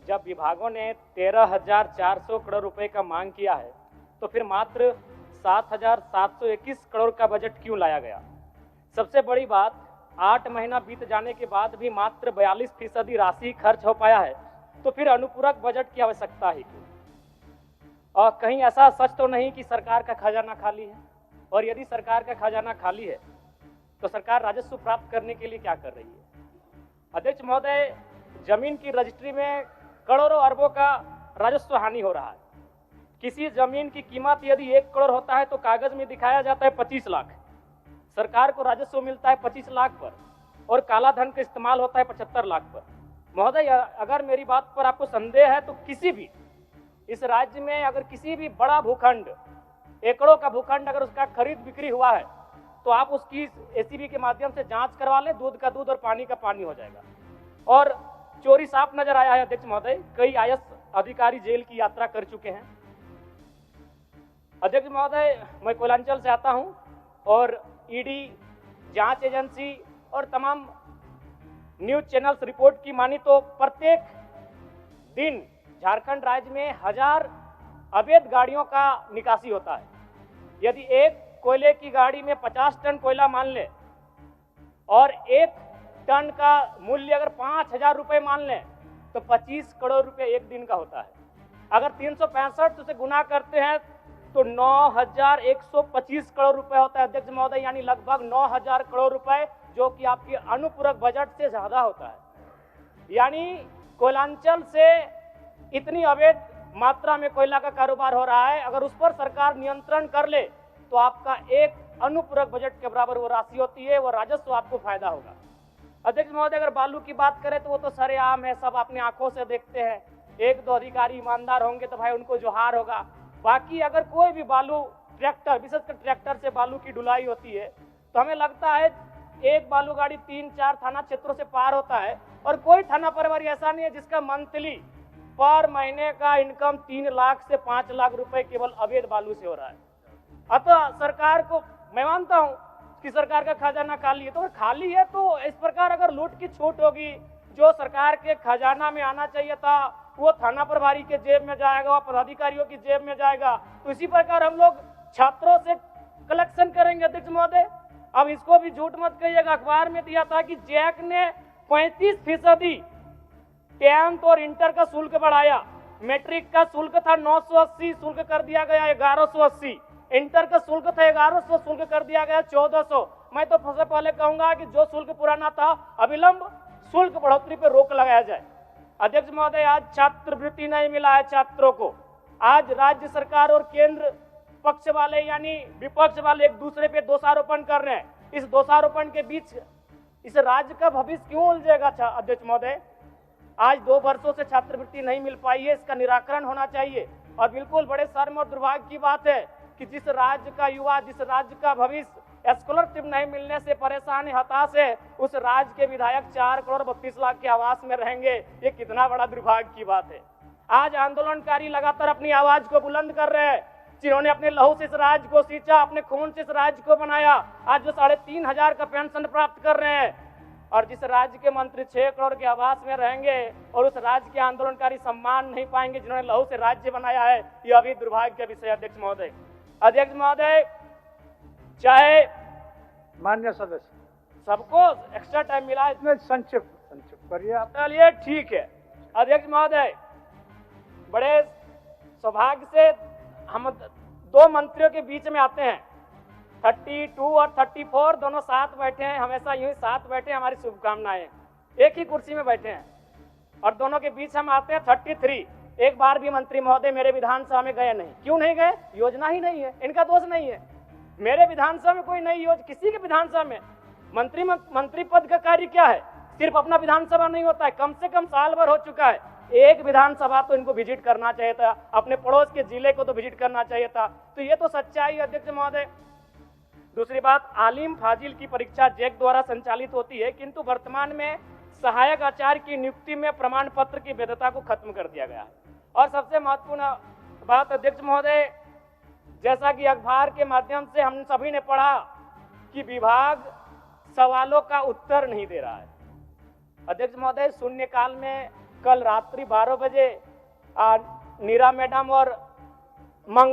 जब विभागों ने 13,400 करोड़ रुपए का मांग किया है तो फिर मात्र 7,721 करोड़ का बजट क्यों लाया गया? सबसे बड़ी बात, 8 महीना बीत जाने के बाद भी मात्र 42% राशि खर्च हो पाया है, तो फिर अनुपूरक बजट की आवश्यकता ही क्यों? और कहीं ऐसा सच तो नहीं कि सरकार का खजाना खाली है? और यदि सरकार का खजाना खाली है तो सरकार राजस्व प्राप्त करने के लिए क्या कर रही है? अध्यक्ष महोदय, जमीन की रजिस्ट्री में करोड़ों अरबों का राजस्व हानि हो रहा है। किसी जमीन की कीमत यदि 1 करोड़ होता है तो कागज में दिखाया जाता है 25 लाख। सरकार को राजस्व मिलता है 25 लाख पर और काला धन का इस्तेमाल होता है 75 लाख पर। महोदय, अगर मेरी बात पर आपको संदेह है तो किसी भी इस राज्य में अगर किसी भी बड़ा भूखंड, एकड़ों का भूखंड अगर उसका खरीद बिक्री हुआ है तो आप उसकी एसीबी के माध्यम से जांच करवा लें, दूध का दूध और पानी का पानी हो जाएगा। और चोरी साफ नजर आया है अध्यक्ष महोदय, कई आईएएस अधिकारी जेल की यात्रा कर चुके हैं। अध्यक्ष महोदय, मैं कोयलांचल से आता हूं और ईडी, जांच एजेंसी और तमाम न्यूज चैनल्स रिपोर्ट की मानी तो प्रत्येक दिन झारखंड राज्य में 1000 अवैध गाड़ियों का निकासी होता है। यदि एक कोयले की गाड़ी में 50 टन कोयला मान ले और 1 टन का मूल्य अगर 5,000 रुपए मान लें तो 25 करोड़ रुपए एक दिन का होता है। अगर 365 से गुना करते हैं तो 9,125 करोड़ रुपए होता है अध्यक्ष महोदय, यानी लगभग 9,000 करोड़ रुपए, जो कि आपकी अनुपूरक बजट से ज्यादा होता है। यानी कोयलांचल से इतनी अवैध मात्रा में कोयला का कारोबार हो रहा है, अगर उस पर सरकार नियंत्रण कर ले तो आपका एक अनुपूरक बजट के बराबर वो राशि होती है, वो राजस्व आपको फायदा होगा। अध्यक्ष महोदय, अगर बालू की बात करें तो वो तो सरेआम है, सब अपनी आंखों से देखते हैं। 1-2 अधिकारी ईमानदार होंगे तो भाई उनको जोहार होगा। बाकी अगर कोई भी बालू ट्रैक्टर, विशेषकर ट्रैक्टर से बालू की ढुलाई होती है तो हमें लगता है एक बालू गाड़ी 3-4 थाना क्षेत्रों से पार होता है और कोई थाना प्रभारी ऐसा नहीं है जिसका मंथली पर महीने का इनकम 3 लाख से 5 लाख रुपए केवल अवैध बालू से हो रहा है। अतः सरकार को, मैं मानता हूं कि सरकार का खजाना खाली है, तो अगर खाली है तो इस प्रकार अगर लूट की छूट होगी, जो सरकार के खजाना में आना चाहिए था वो थाना प्रभारी के जेब में जाएगा, वो पदाधिकारियों की जेब में जाएगा। तो इसी प्रकार हम लोग छात्रों से कलेक्शन करेंगे अध्यक्ष महोदय। अब इसको भी झूठ मत कहिएगा, अखबार में दिया था कि जैक ने 35% 10th और इंटर का शुल्क बढ़ाया। मैट्रिक का शुल्क था 980, शुल्क कर दिया गया 1180। इंटर का शुल्क था 1100, शुल्क कर दिया गया 1400। मैं तो सबसे पहले कहूंगा कि जो शुल्क पुराना था अविलंब शुल्क बढ़ोतरी पर रोक लगाया जाए। अध्यक्ष महोदय, आज छात्रवृत्ति नहीं मिला है छात्रों को। आज राज्य सरकार और केंद्र पक्ष वाले यानी विपक्ष वाले एक दूसरे पे दोषारोपण कर रहे हैं। इस दोषारोपण के बीच इस राज्य का भविष्य क्यों उलझेगा अध्यक्ष महोदय? आज 2 वर्षों से छात्रवृत्ति नहीं मिल पाई है, इसका निराकरण होना चाहिए। और बिल्कुल बड़े शर्म और दुर्भाग्य की बात है कि जिस राज्य का युवा, जिस राज्य का भविष्य स्कॉलरशिप नहीं मिलने से परेशान है, हताश है, उस राज्य के विधायक 4 करोड़ 32 लाख के आवास में रहेंगे। ये कितना बड़ा दुर्भाग्य की बात है। आज आंदोलनकारी लगातार अपनी आवाज को बुलंद कर रहे हैं, जिन्होंने अपने लहू से इस राज्य को सींचा, अपने खून से इस राज्य को बनाया, आज जो 3,500 का पेंशन प्राप्त कर रहे हैं। और जिस राज्य के मंत्री 6 करोड़ के आवास में रहेंगे और उस राज्य के आंदोलनकारी सम्मान नहीं पाएंगे जिन्होंने लहू से राज्य बनाया है, यह अभी दुर्भाग्य का विषय। अध्यक्ष महोदय, अध्यक्ष महोदय, चाहे मान्य सदस्य सबको एक्स्ट्रा टाइम मिला है, इसमें संक्षिप्त करिए आप। चलिए ठीक है। अध्यक्ष महोदय, बड़े सौभाग्य से हम 2 मंत्रियों के बीच में आते हैं। 32 और 34 दोनों साथ बैठे हैं, हमेशा यूं ही साथ बैठे, हमारी शुभकामनाएं। एक ही कुर्सी में बैठे हैं और दोनों के बीच हम आते हैं 33। एक बार भी मंत्री महोदय मेरे विधानसभा में गए नहीं। क्यों नहीं गए? योजना ही नहीं है, इनका दोष नहीं है। मेरे विधानसभा में कोई नई योजना, किसी के विधानसभा में मंत्री पद का कार्य क्या है? सिर्फ अपना विधानसभा नहीं होता है, कम से कम साल भर हो चुका है। एक विधानसभा तो इनको विजिट करना चाहिए था, अपने पड़ोस के जिले को तो विजिट करना चाहिए था। तो ये तो सच्चाई है अध्यक्ष महोदय। दूसरी बात, आलिम फाजिल की परीक्षा जैक द्वारा संचालित होती है, किंतु वर्तमान में सहायक आचार्य की नियुक्ति में प्रमाण पत्र की वैधता को खत्म कर दिया गया है। और सबसे महत्वपूर्ण बात अध्यक्ष महोदय, जैसा कि अखबार के माध्यम से हम सभी ने पढ़ा कि विभाग सवालों का उत्तर नहीं दे रहा है। अध्यक्ष महोदय, शून्यकाल में कल रात्रि 12 बजे नीरा मैडम और मंग